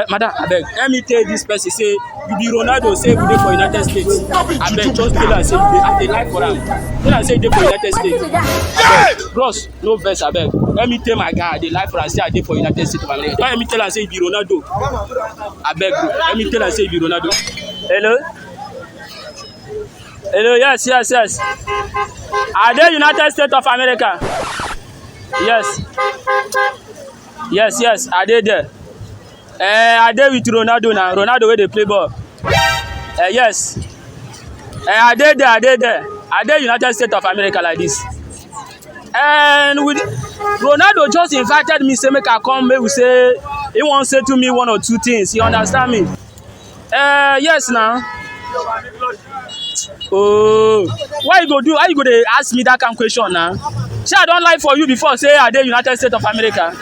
Madam, abeg, let me tell this person say you be Ronaldo, say you dey for United States. Abeg, just tell am say I dey lie for am. Tell am say you dey for United States. Abeg, bros, no vex abeg. Let me tell my guy I dey lie for am say I dey for United States of America. Don't let me tell am say you be Ronaldo. Abeg, bro, let me tell am say you be Ronaldo. Hello? Hello, yes. I dey United States of America. Yes, I dey there. I dey with Ronaldo now. Ronaldo wey dey play ball. Yes. I dey there. I dey United States of America like this. And with Ronaldo just invited me say make I come, make we say he wan say to me one or two things. You understand me? Yes now. Oh, why you go do? How you go dey ask me that kind of question now? Shey I don lie for you before say I dey United States of America?